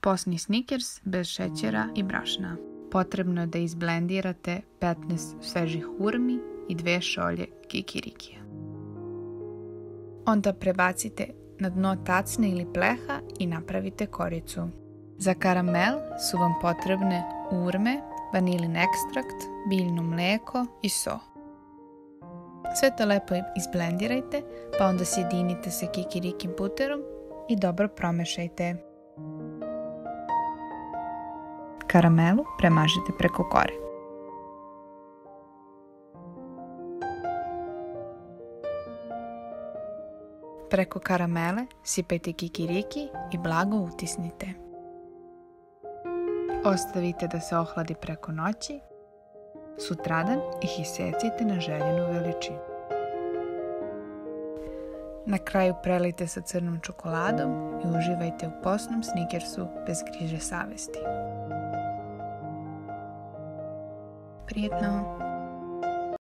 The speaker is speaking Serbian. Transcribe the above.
Posni Snickers bez šećera i brašna. Potrebno je da izblendirate 15 svežih hurmi i 2 šolje kikirikija. Onda prebacite na dno tacne ili pleha i napravite koricu. Za karamel su vam potrebne urme, vanilin ekstrakt, biljno mlijeko i so. Sve to lepo izblendirajte, pa onda sjedinite sa kikirikim puterom i dobro promešajte. Karamelu premažite preko kore. Preko karamele sipajte kikiriki i blago utisnite. Ostavite da se ohladi preko noći. Sutradan ih isecite na željenu veličinu. Na kraju prelijte sa crnom čokoladom i uživajte u posnom Snickersu bez griže savesti. Prijetno!